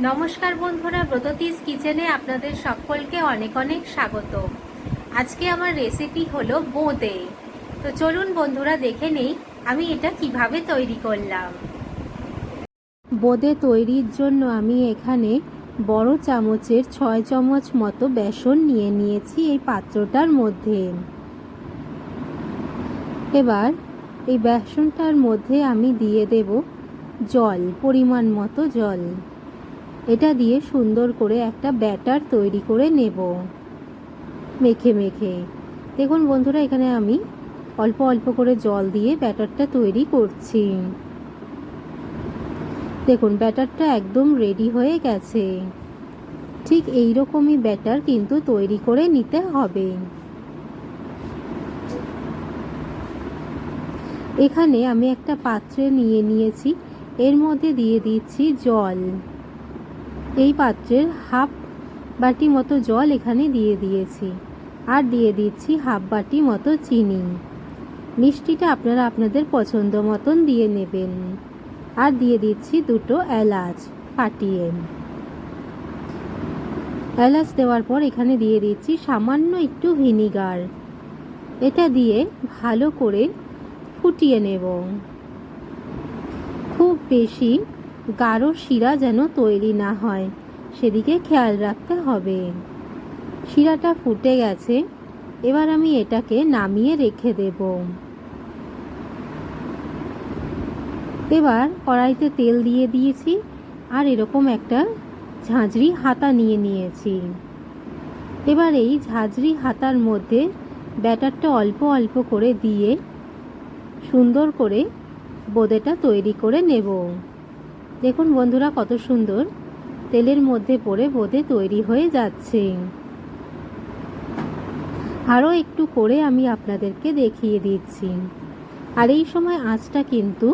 নমস্কার বন্ধুরা, ব্রততিস কিচেনে আপনাদের সকলকে অনেক অনেক স্বাগত। আজকে আমার রেসিপি হলো বোঁদে। তো চলুন বন্ধুরা দেখে নেই আমি এটা কিভাবে তৈরি করলাম। বোঁদে তৈরির জন্য আমি এখানে বড় চামচের 6 চামচ মতো বেসন নিয়ে নিয়েছি এই পাত্রটার মধ্যে। এবার এই বেসনটার মধ্যে আমি দিয়ে দেব জল, পরিমাণ মতো জল। এটা দিয়ে সুন্দর করে একটা ব্যাটার তৈরি করে নেব মেখে মেখে। দেখুন বন্ধুরা, এখানে আমি অল্প অল্প করে জল দিয়ে ব্যাটারটা তৈরি করছি। দেখুন ব্যাটারটা একদম রেডি হয়ে গেছে। ঠিক এই রকমই ব্যাটার কিন্তু তৈরি করে নিতে হবে। এখানে আমি একটা পাত্রে নিয়ে নিয়েছি, এর মধ্যে দিয়ে দিচ্ছি জল। এই পাত্রের হাফ বাটি মতো জল এখানে দিয়ে দিয়েছি, আর দিয়ে দিচ্ছি হাফ বাটি মতো চিনি। মিষ্টিটা আপনারা আপনাদের পছন্দ মতন দিয়ে নেবেন। আর দিয়ে দিচ্ছি 2টো এলাচ ফাটিয়ে। এলাচ দেওয়ার পর এখানে দিয়ে দিচ্ছি সামান্য একটু ভিনিগার। এটা দিয়ে ভালো করে ফুটিয়ে নেব। খুব বেশি গাঢ় শিরা যেন তৈরি না হয়, সেদিকে খেয়াল রাখতে হবে। শিরাটা ফুটে গেছে, এবার আমি এটাকে নামিয়ে রেখে দেব। এবার কড়াইতে তেল দিয়ে দিয়েছি, আর এরকম একটা ঝাঁঝরি হাতা নিয়ে নিয়েছি। এবার এই ঝাঁঝরি হাতার মধ্যে ব্যাটারটা অল্প অল্প করে দিয়ে সুন্দর করে বোঁদেটা তৈরি করে নেব। দেখুন বন্ধুরা, কত সুন্দর তেলের মধ্যে পড়ে বোঁদে তৈরি হয়ে যাচ্ছে। আরও একটু করে আমি আপনাদেরকে দেখিয়ে দিচ্ছি। আর এই সময় আঁচটা কিন্তু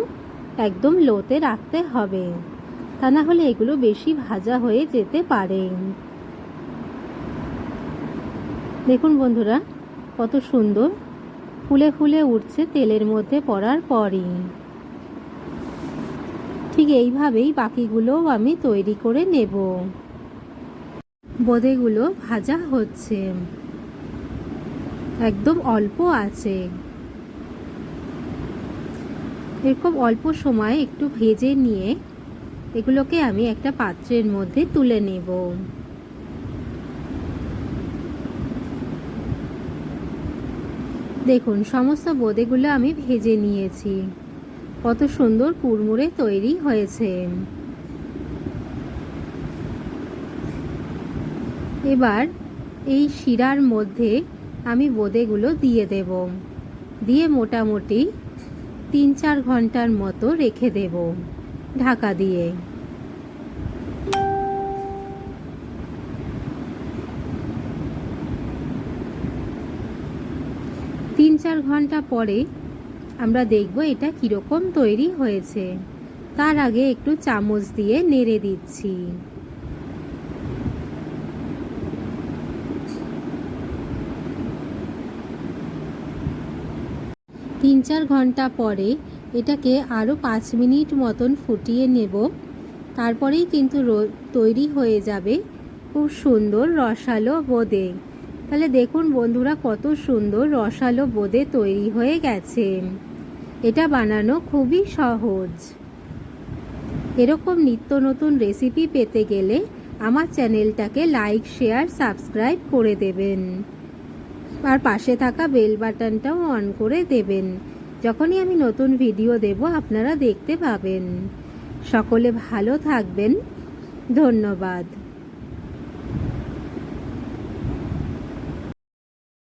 একদম লোতে রাখতে হবে, তা না হলে এগুলো বেশি ভাজা হয়ে যেতে পারে। দেখুন বন্ধুরা, কত সুন্দর ফুলে ফুলে উঠছে তেলের মধ্যে পড়ার পরই। ঠিক এইভাবেই বাকিগুলোও আমি তৈরি করে নেব। বোঁদেগুলো ভাজা হচ্ছে, একদম অল্প আছে। এরকম অল্প সময় একটু ভেজে নিয়ে এগুলোকে আমি একটা পাত্রের মধ্যে তুলে নেব। দেখুন সমস্ত বোঁদেগুলো আমি ভেজে নিয়েছি। কত সুন্দর কুড়মুড়ে তৈরি হয়েছে। এবার এই শিরার মধ্যে আমি বোঁদেগুলো দিয়ে দেব। দিয়ে মোটামুটি 3-4 ঘন্টার মতো রেখে দেব ঢাকা দিয়ে। 3-4 ঘন্টা পরে আমরা দেখব এটা কীরকম তৈরি হয়েছে। তার আগে একটু চামচ দিয়ে নেড়ে দিচ্ছি। তিন চার ঘন্টা পরে এটাকে আরও 5 মিনিট মতন ফুটিয়ে নেব। তারপরেই কিন্তু তৈরি হয়ে যাবে খুব সুন্দর রসালো বোঁদে। তাহলে দেখুন বন্ধুরা, কত সুন্দর রসালো বোঁদে তৈরি হয়ে গেছে। এটা বানানো খুবই সহজ। এরকম নিত্য নতুন রেসিপি পেতে গেলে আমার চ্যানেলটাকে লাইক, শেয়ার, সাবস্ক্রাইব করে দেবেন। আর পাশে থাকা বেল বাটনটাও অন করে দেবেন। যখনই আমি নতুন ভিডিও দেব আপনারা দেখতে পাবেন। সকলে ভালো থাকবেন। ধন্যবাদ।